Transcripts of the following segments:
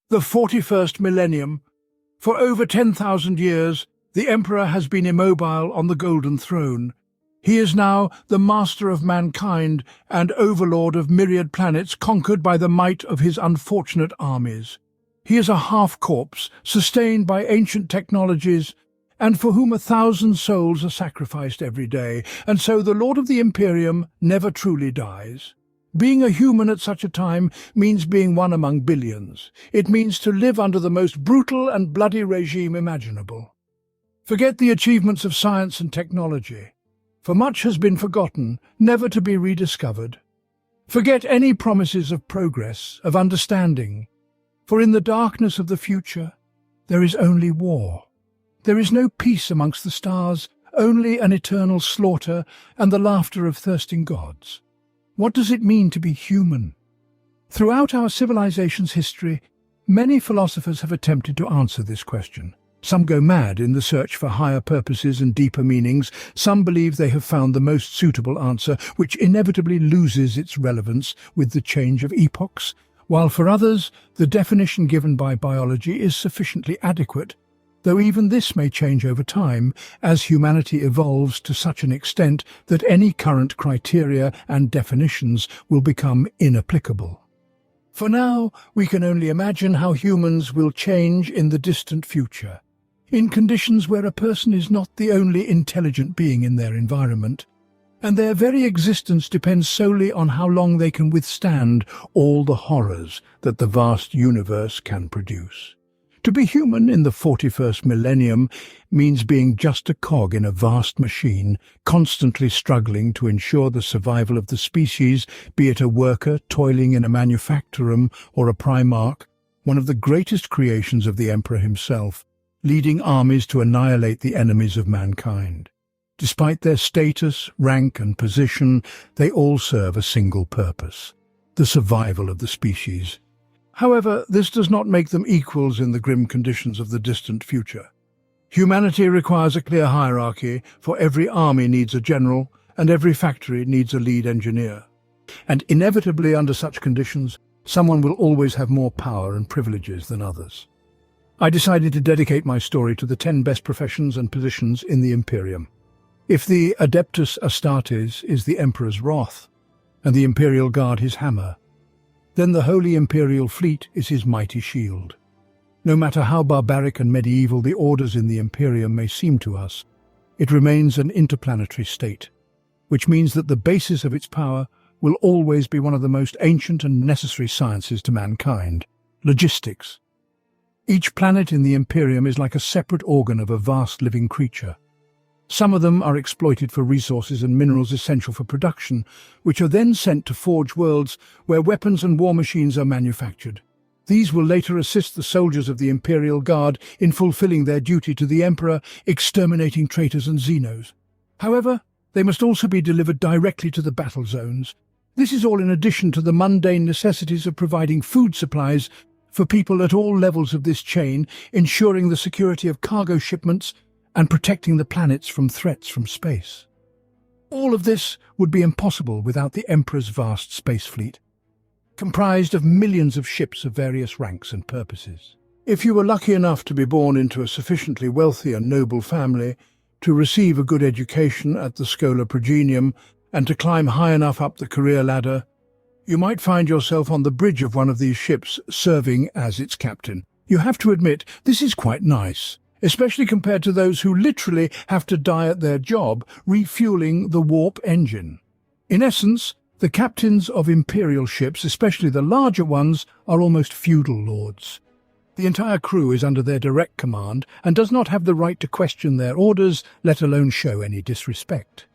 The 41st millennium. For over 10,000 years, the Emperor has been immobile on the Golden Throne. He is now the master of mankind and overlord of myriad planets conquered by the might of his unfortunate armies. He is a half-corpse, sustained by ancient technologies, and for whom 1,000 souls are sacrificed every day, and so the Lord of the Imperium never truly dies. Being a human at such a time means being one among billions. It means to live under the most brutal and bloody regime imaginable. Forget the achievements of science and technology, for much has been forgotten, never to be rediscovered. Forget any promises of progress, of understanding, for in the darkness of the future there is only war. There is no peace amongst the stars, only an eternal slaughter and the laughter of thirsting gods. What does it mean to be human? Throughout our civilization's history, many philosophers have attempted to answer this question. Some go mad in the search for higher purposes and deeper meanings. Some believe they have found the most suitable answer, which inevitably loses its relevance with the change of epochs, while for others, the definition given by biology is sufficiently adequate, though even this may change over time as humanity evolves to such an extent that any current criteria and definitions will become inapplicable. For now, we can only imagine how humans will change in the distant future, in conditions where a person is not the only intelligent being in their environment, and their very existence depends solely on how long they can withstand all the horrors that the vast universe can produce. To be human in the 41st millennium means being just a cog in a vast machine, constantly struggling to ensure the survival of the species, be it a worker toiling in a manufactorum or a primarch, one of the greatest creations of the Emperor himself, leading armies to annihilate the enemies of mankind. Despite their status, rank and position, they all serve a single purpose: the survival of the species. However, this does not make them equals in the grim conditions of the distant future. Humanity requires a clear hierarchy, for every army needs a general, and every factory needs a lead engineer. And inevitably, under such conditions, someone will always have more power and privileges than others. I decided to dedicate my story to the 10 best professions and positions in the Imperium. If the Adeptus Astartes is the Emperor's wrath, and the Imperial Guard his hammer, then the Holy Imperial Fleet is his mighty shield. No matter how barbaric and medieval the orders in the Imperium may seem to us, it remains an interplanetary state, which means that the basis of its power will always be one of the most ancient and necessary sciences to mankind: logistics. Each planet in the Imperium is like a separate organ of a vast living creature. Some of them are exploited for resources and minerals essential for production, which are then sent to forge worlds where weapons and war machines are manufactured. These will later assist the soldiers of the Imperial Guard in fulfilling their duty to the Emperor, exterminating traitors and Xenos. However, they must also be delivered directly to the battle zones. This is all in addition to the mundane necessities of providing food supplies for people at all levels of this chain, ensuring the security of cargo shipments and protecting the planets from threats from space. All of this would be impossible without the Emperor's vast space fleet, comprised of millions of ships of various ranks and purposes. If you were lucky enough to be born into a sufficiently wealthy and noble family, to receive a good education at the Schola Progenium, and to climb high enough up the career ladder, you might find yourself on the bridge of one of these ships serving as its captain. You have to admit, this is quite nice, especially compared to those who literally have to die at their job refueling the warp engine. In essence, the captains of imperial ships, especially the larger ones, are almost feudal lords. The entire crew is under their direct command and does not have the right to question their orders, let alone show any disrespect.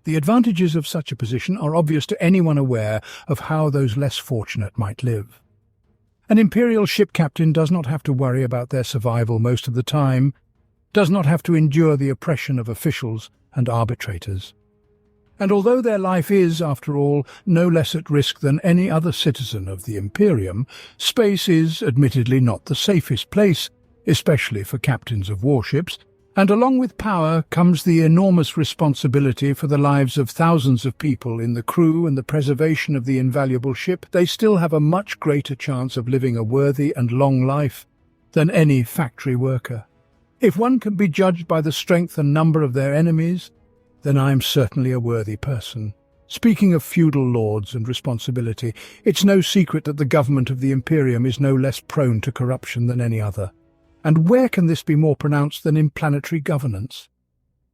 The advantages of such a position are obvious to anyone aware of how those less fortunate might live. An imperial ship captain does not have to worry about their survival most of the time, does not have to endure the oppression of officials and arbitrators. And although their life is, after all, no less at risk than any other citizen of the Imperium, space is admittedly not the safest place, especially for captains of warships, And along with power comes the enormous responsibility for the lives of thousands of people in the crew and the preservation of the invaluable ship. They still have a much greater chance of living a worthy and long life than any factory worker. If one can be judged by the strength and number of their enemies, then I am certainly a worthy person. Speaking of feudal lords and responsibility, it's no secret that the government of the Imperium is no less prone to corruption than any other. And where can this be more pronounced than in planetary governance?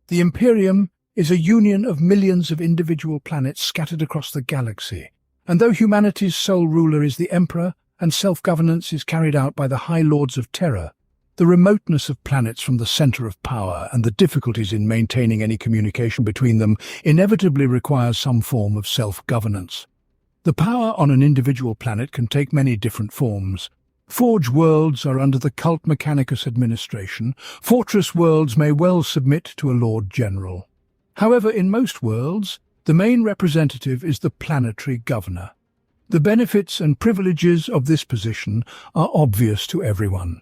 The Imperium is a union of millions of individual planets scattered across the galaxy, and though humanity's sole ruler is the Emperor and self-governance is carried out by the High Lords of Terror, the remoteness of planets from the center of power and the difficulties in maintaining any communication between them inevitably requires some form of self-governance. The power on an individual planet can take many different forms. Forge worlds are under the Cult Mechanicus administration. Fortress worlds may well submit to a Lord General. However, in most worlds, the main representative is the planetary governor. The benefits and privileges of this position are obvious to everyone.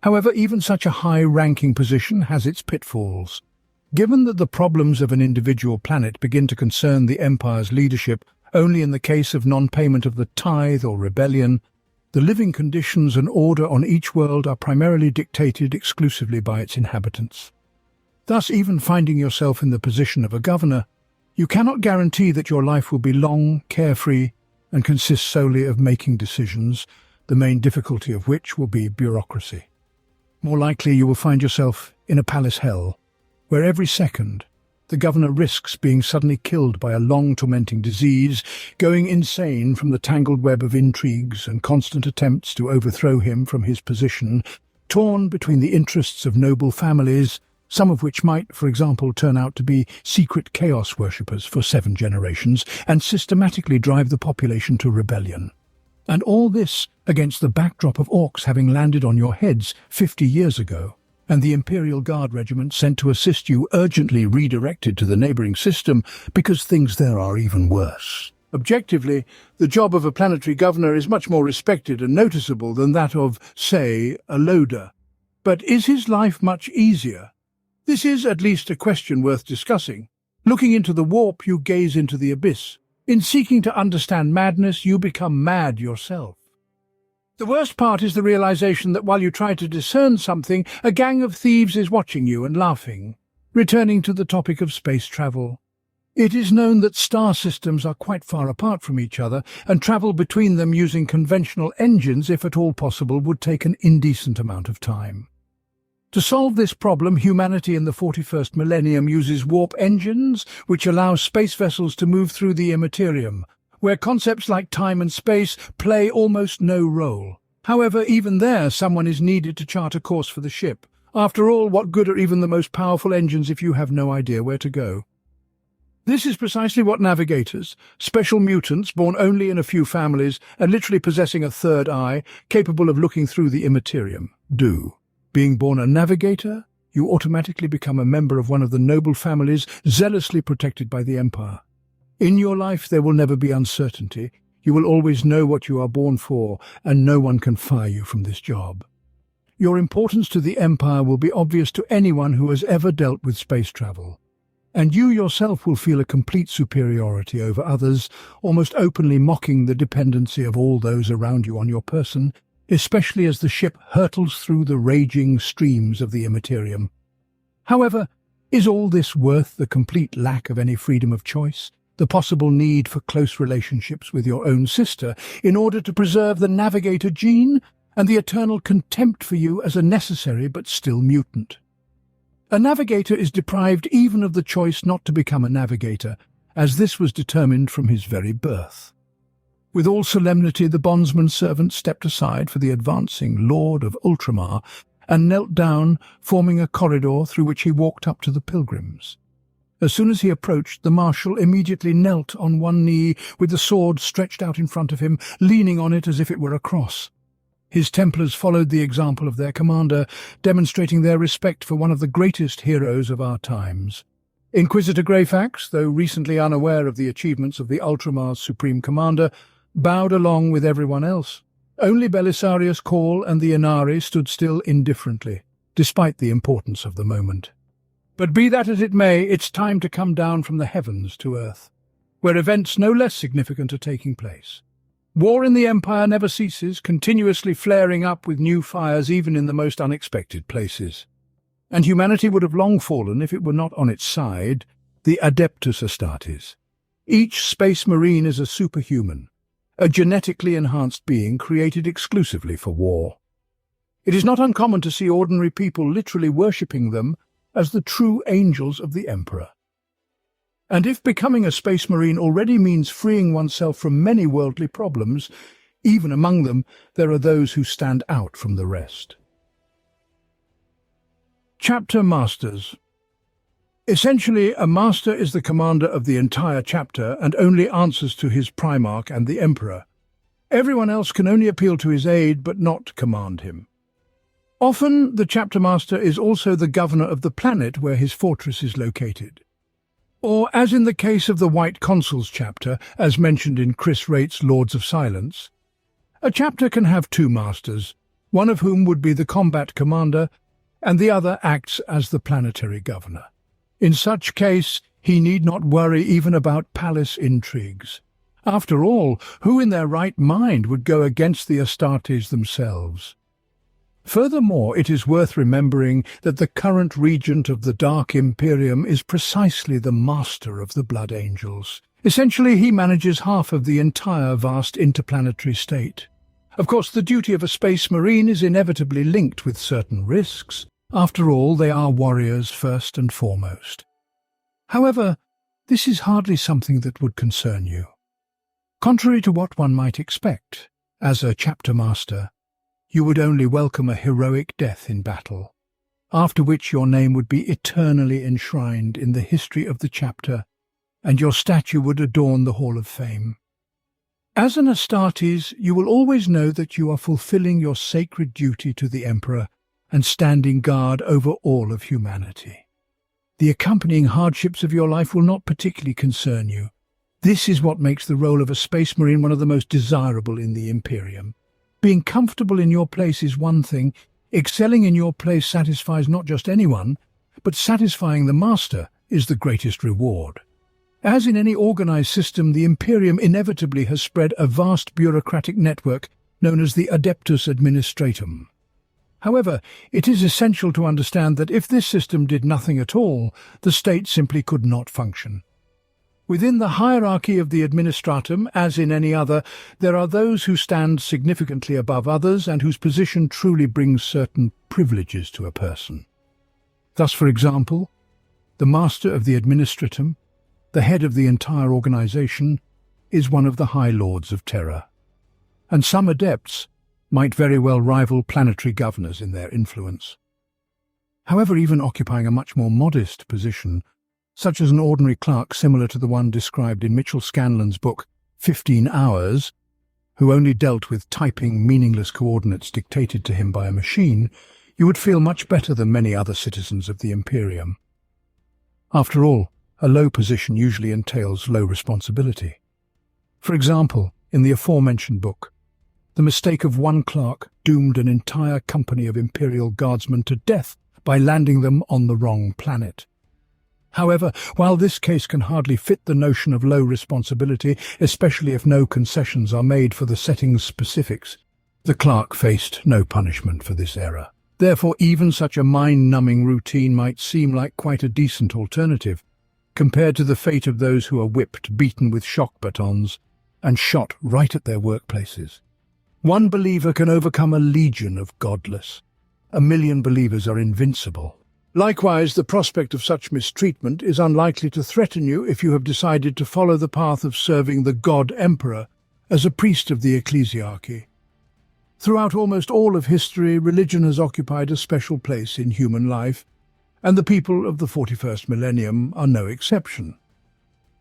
However, even such a high-ranking position has its pitfalls. Given that the problems of an individual planet begin to concern the Empire's leadership only in the case of non-payment of the tithe or rebellion, the living conditions and order on each world are primarily dictated exclusively by its inhabitants. Thus, even finding yourself in the position of a governor, you cannot guarantee that your life will be long, carefree, and consist solely of making decisions, the main difficulty of which will be bureaucracy. More likely you will find yourself in a palace hell, where every second the governor risks being suddenly killed by a long tormenting disease, going insane from the tangled web of intrigues and constant attempts to overthrow him from his position, torn between the interests of noble families, some of which might, for example, turn out to be secret chaos worshippers for 7 generations and systematically drive the population to rebellion. And all this against the backdrop of orcs having landed on your heads 50 years ago, and the Imperial Guard regiment sent to assist you urgently redirected to the neighbouring system because things there are even worse. Objectively, the job of a planetary governor is much more respected and noticeable than that of, say, a loader. But is his life much easier? This is at least a question worth discussing. Looking into the warp, you gaze into the abyss. In seeking to understand madness, you become mad yourself. The worst part is the realization that while you try to discern something, a gang of thieves is watching you and laughing. Returning to the topic of space travel. It is known that star systems are quite far apart from each other, and travel between them using conventional engines, if at all possible, would take an indecent amount of time. To solve this problem, humanity in the 41st millennium uses warp engines, which allow space vessels to move through the immaterium, where concepts like time and space play almost no role. However, even there, someone is needed to chart a course for the ship. After all, what good are even the most powerful engines if you have no idea where to go? This is precisely what navigators, special mutants born only in a few families and literally possessing a third eye, capable of looking through the immaterium, do. Being born a navigator, you automatically become a member of one of the noble families zealously protected by the Empire. In your life there will never be uncertainty. You will always know what you are born for, and no one can fire you from this job. Your importance to the Empire will be obvious to anyone who has ever dealt with space travel. And you yourself will feel a complete superiority over others, almost openly mocking the dependency of all those around you on your person, especially as the ship hurtles through the raging streams of the immaterium. However, is all this worth the complete lack of any freedom of choice, the possible need for close relationships with your own sister in order to preserve the navigator gene, and the eternal contempt for you as a necessary but still mutant? A navigator is deprived even of the choice not to become a navigator, as this was determined from his very birth. With all solemnity, the bondsman's servant stepped aside for the advancing Lord of Ultramar and knelt down, forming a corridor through which he walked up to the pilgrims. As soon as he approached, the marshal immediately knelt on one knee with the sword stretched out in front of him, leaning on it as if it were a cross. His Templars followed the example of their commander, demonstrating their respect for one of the greatest heroes of our times. Inquisitor Greyfax, though recently unaware of the achievements of the Ultramar's supreme commander, bowed along with everyone else. Only Belisarius Cawl and the Inari stood still indifferently, despite the importance of the moment. But be that as it may, it's time to come down from the heavens to earth, where events no less significant are taking place. War in the Empire never ceases, continuously flaring up with new fires even in the most unexpected places. And humanity would have long fallen if it were not on its side, the Adeptus Astartes. Each space marine is a superhuman, a genetically enhanced being created exclusively for war. It is not uncommon to see ordinary people literally worshipping them as the true angels of the Emperor. And if becoming a space marine already means freeing oneself from many worldly problems, even among them there are those who stand out from the rest. Chapter Masters. Essentially, a master is the commander of the entire chapter and only answers to his Primarch and the Emperor. Everyone else can only appeal to his aid but not command him. Often, the chapter master is also the governor of the planet where his fortress is located. Or, as in the case of the White Consul's chapter, as mentioned in Chris Wright's Lords of Silence, a chapter can have two masters, one of whom would be the combat commander, and the other acts as the planetary governor. In such case, he need not worry even about palace intrigues. After all, who in their right mind would go against the Astartes themselves? Furthermore, it is worth remembering that the current regent of the Dark Imperium is precisely the master of the Blood Angels. Essentially, he manages half of the entire vast interplanetary state. Of course, the duty of a space marine is inevitably linked with certain risks. After all, they are warriors first and foremost. However, this is hardly something that would concern you. Contrary to what one might expect, as a chapter master, you would only welcome a heroic death in battle, after which your name would be eternally enshrined in the history of the chapter, and your statue would adorn the Hall of Fame. As an Astartes, you will always know that you are fulfilling your sacred duty to the Emperor and standing guard over all of humanity. The accompanying hardships of your life will not particularly concern you. This is what makes the role of a space marine one of the most desirable in the Imperium. Being comfortable in your place is one thing. Excelling in your place satisfies not just anyone, but satisfying the master is the greatest reward. As in any organized system, the Imperium inevitably has spread a vast bureaucratic network known as the Adeptus Administratum. However, it is essential to understand that if this system did nothing at all, the state simply could not function. Within the hierarchy of the administratum, as in any other, there are those who stand significantly above others and whose position truly brings certain privileges to a person. Thus, for example, the master of the administratum, the head of the entire organization, is one of the High Lords of Terror. And some adepts might very well rival planetary governors in their influence. However, even occupying a much more modest position, such as an ordinary clerk similar to the one described in Mitchell Scanlon's book 15 Hours, who only dealt with typing meaningless coordinates dictated to him by a machine, you would feel much better than many other citizens of the Imperium. After all, a low position usually entails low responsibility. For example, in the aforementioned book, the mistake of one clerk doomed an entire company of Imperial guardsmen to death by landing them on the wrong planet. However, while this case can hardly fit the notion of low responsibility, especially if no concessions are made for the setting's specifics, the clerk faced no punishment for this error. Therefore, even such a mind-numbing routine might seem like quite a decent alternative, compared to the fate of those who are whipped, beaten with shock batons, and shot right at their workplaces. One believer can overcome a legion of godless. 1,000,000 believers are invincible. Likewise, the prospect of such mistreatment is unlikely to threaten you if you have decided to follow the path of serving the God Emperor as a priest of the ecclesiarchy. Throughout almost all of history, religion has occupied a special place in human life, and the people of the 41st millennium are no exception.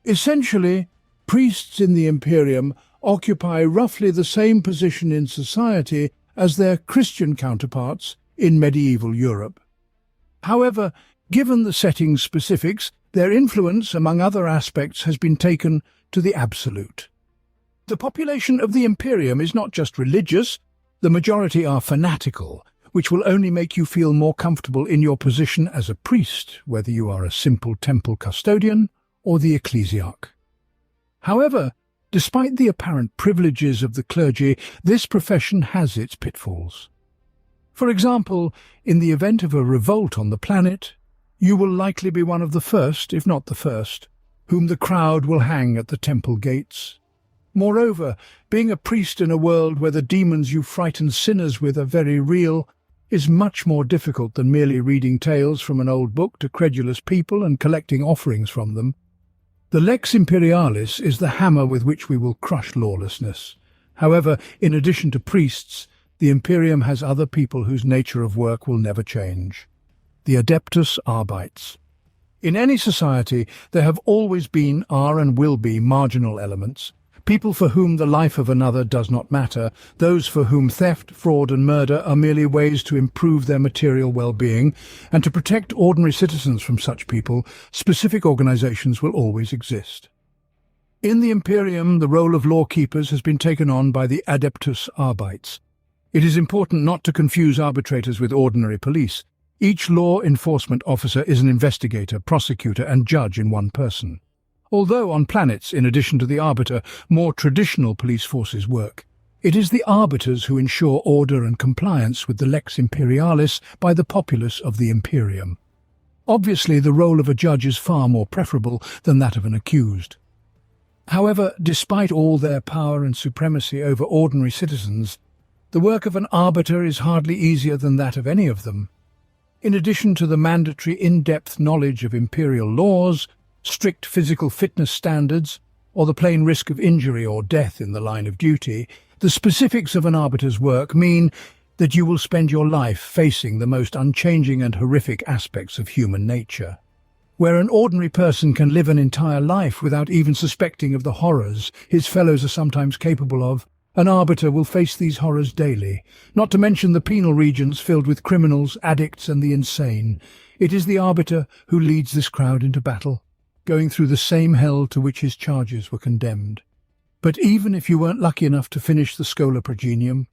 Essentially, priests in the Imperium occupy roughly the same position in society as their Christian counterparts in medieval Europe. However, given the setting's specifics, their influence, among other aspects, has been taken to the absolute. The population of the Imperium is not just religious, the majority are fanatical, which will only make you feel more comfortable in your position as a priest, whether you are a simple temple custodian or the ecclesiarch. However, despite the apparent privileges of the clergy, this profession has its pitfalls. For example, in the event of a revolt on the planet, you will likely be one of the first, if not the first, whom the crowd will hang at the temple gates. Moreover, being a priest in a world where the demons you frighten sinners with are very real is much more difficult than merely reading tales from an old book to credulous people and collecting offerings from them. The Lex Imperialis is the hammer with which we will crush lawlessness. However, in addition to priests, the Imperium has other people whose nature of work will never change. The Adeptus Arbites. In any society, there have always been, are and will be marginal elements. People for whom the life of another does not matter, those for whom theft, fraud and murder are merely ways to improve their material well-being, and to protect ordinary citizens from such people, specific organizations will always exist. In the Imperium, the role of law-keepers has been taken on by the Adeptus Arbites. It is important not to confuse arbitrators with ordinary police. Each law enforcement officer is an investigator, prosecutor and judge in one person. Although on planets, in addition to the arbiter, more traditional police forces work, it is the arbiters who ensure order and compliance with the Lex Imperialis by the populace of the Imperium. Obviously, the role of a judge is far more preferable than that of an accused. However, despite all their power and supremacy over ordinary citizens, the work of an arbiter is hardly easier than that of any of them. In addition to the mandatory in-depth knowledge of imperial laws, strict physical fitness standards, or the plain risk of injury or death in the line of duty, the specifics of an arbiter's work mean that you will spend your life facing the most unchanging and horrific aspects of human nature. Where an ordinary person can live an entire life without even suspecting of the horrors his fellows are sometimes capable of, an arbiter will face these horrors daily, not to mention the penal regions filled with criminals, addicts and the insane. It is the arbiter who leads this crowd into battle, going through the same hell to which his charges were condemned. But even if you weren't lucky enough to finish the Schola Progenium,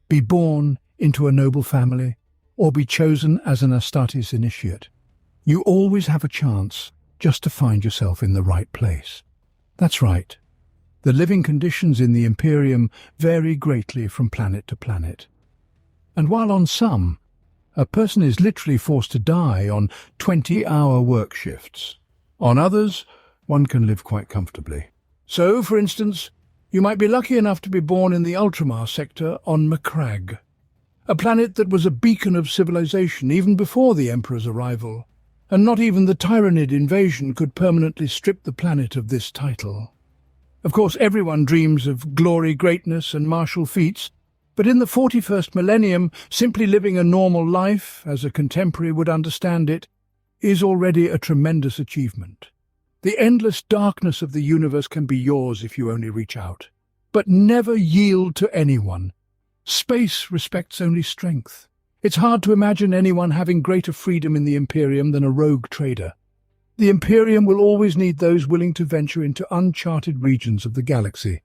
be born into a noble family, or be chosen as an Astartes initiate, you always have a chance just to find yourself in the right place. That's right. The living conditions in the Imperium vary greatly from planet to planet. And while on some, a person is literally forced to die on 20-hour work shifts, on others, one can live quite comfortably. So, for instance, you might be lucky enough to be born in the Ultramar sector on Macragge, a planet that was a beacon of civilization even before the Emperor's arrival, and not even the Tyranid invasion could permanently strip the planet of this title. Of course, everyone dreams of glory, greatness and martial feats, but in the 41st millennium, simply living a normal life, as a contemporary would understand it, is already a tremendous achievement. The endless darkness of the universe can be yours if you only reach out. But never yield to anyone. Space respects only strength. It's hard to imagine anyone having greater freedom in the Imperium than a rogue trader. The Imperium will always need those willing to venture into uncharted regions of the galaxy.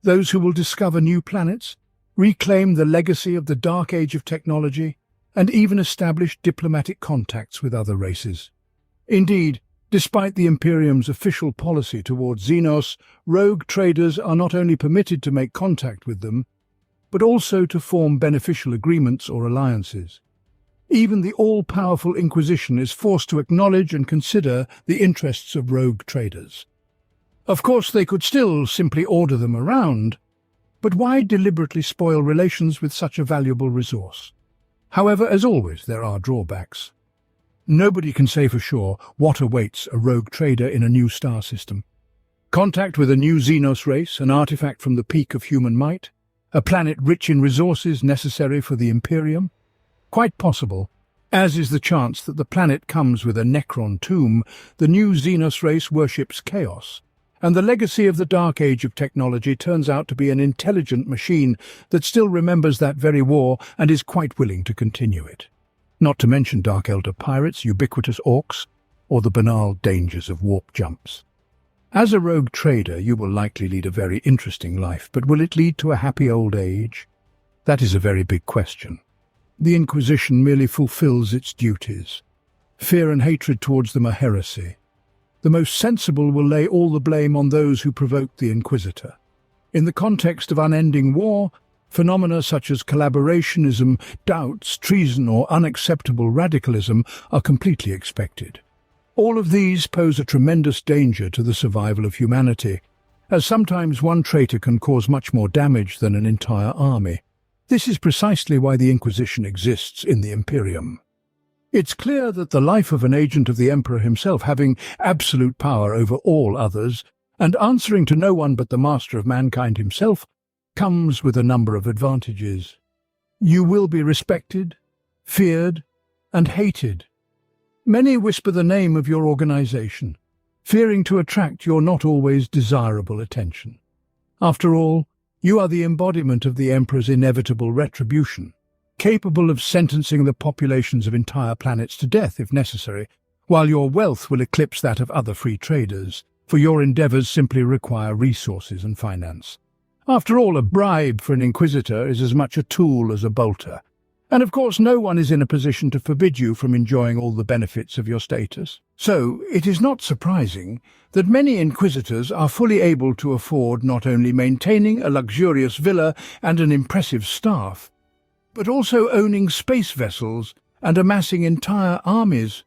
Those who will discover new planets, reclaim the legacy of the Dark Age of technology, and even establish diplomatic contacts with other races. Indeed, despite the Imperium's official policy towards Xenos, rogue traders are not only permitted to make contact with them, but also to form beneficial agreements or alliances. Even the all-powerful Inquisition is forced to acknowledge and consider the interests of rogue traders. Of course, they could still simply order them around, but why deliberately spoil relations with such a valuable resource? However, as always, there are drawbacks. Nobody can say for sure what awaits a rogue trader in a new star system. Contact with a new Xenos race, an artifact from the peak of human might, a planet rich in resources necessary for the Imperium. Quite possible, as is the chance that the planet comes with a Necron tomb. The new Xenos race worships chaos, and the legacy of the Dark Age of technology turns out to be an intelligent machine that still remembers that very war and is quite willing to continue it. Not to mention Dark Elder pirates, ubiquitous orcs, or the banal dangers of warp jumps. As a rogue trader, you will likely lead a very interesting life, but will it lead to a happy old age? That is a very big question. The Inquisition merely fulfills its duties. Fear and hatred towards them are heresy. The most sensible will lay all the blame on those who provoked the Inquisitor. In the context of unending war, phenomena such as collaborationism, doubts, treason, or unacceptable radicalism are completely expected. All of these pose a tremendous danger to the survival of humanity, as sometimes one traitor can cause much more damage than an entire army. This is precisely why the Inquisition exists in the Imperium. It's clear that the life of an agent of the Emperor himself, having absolute power over all others, and answering to no one but the master of mankind himself, comes with a number of advantages. You will be respected, feared, and hated. Many whisper the name of your organization, fearing to attract your not always desirable attention. After all, you are the embodiment of the Emperor's inevitable retribution, capable of sentencing the populations of entire planets to death if necessary, while your wealth will eclipse that of other free traders, for your endeavors simply require resources and finance. After all, a bribe for an Inquisitor is as much a tool as a bolter, and of course no one is in a position to forbid you from enjoying all the benefits of your status. So, it is not surprising that many Inquisitors are fully able to afford not only maintaining a luxurious villa and an impressive staff, but also owning space vessels and amassing entire armies.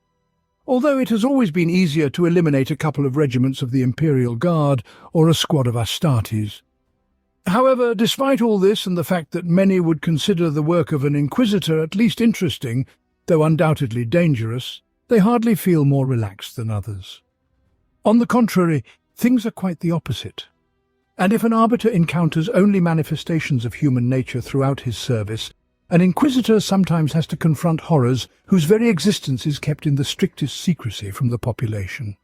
Although it has always been easier to eliminate a couple of regiments of the Imperial Guard or a squad of Astartes. However, despite all this and the fact that many would consider the work of an Inquisitor at least interesting, though undoubtedly dangerous, they hardly feel more relaxed than others. On the contrary, things are quite the opposite. And if an Arbiter encounters only manifestations of human nature throughout his service, an Inquisitor sometimes has to confront horrors whose very existence is kept in the strictest secrecy from the population.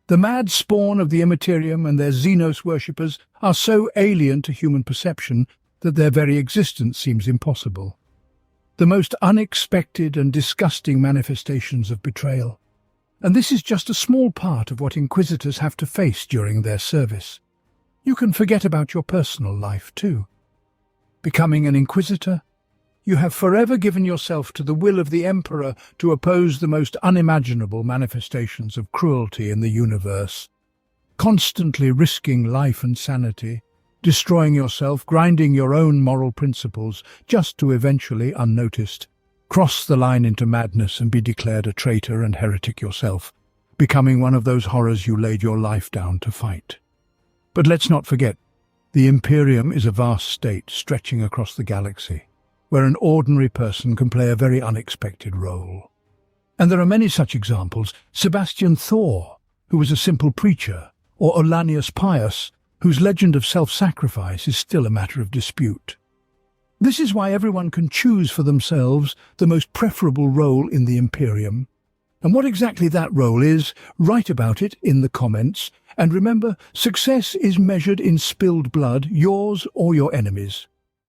The mad spawn of the Imperium and their Xenos worshippers are so alien to human perception that their very existence seems impossible. The most unexpected and disgusting manifestations of betrayal. And this is just a small part of what Inquisitors have to face during their service. You can forget about your personal life too. Becoming an Inquisitor, you have forever given yourself to the will of the Emperor to oppose the most unimaginable manifestations of cruelty in the universe, constantly risking life and sanity, destroying yourself, grinding your own moral principles, just to eventually, unnoticed, cross the line into madness and be declared a traitor and heretic yourself, becoming one of those horrors you laid your life down to fight. But let's not forget, the Imperium is a vast state stretching across the galaxy, where an ordinary person can play a very unexpected role. And there are many such examples. Sebastian Thor, who was a simple preacher, or Olanius Pius, whose legend of self-sacrifice is still a matter of dispute. This is why everyone can choose for themselves the most preferable role in the Imperium. And what exactly that role is, write about it in the comments. And remember, success is measured in spilled blood, yours or your enemies'.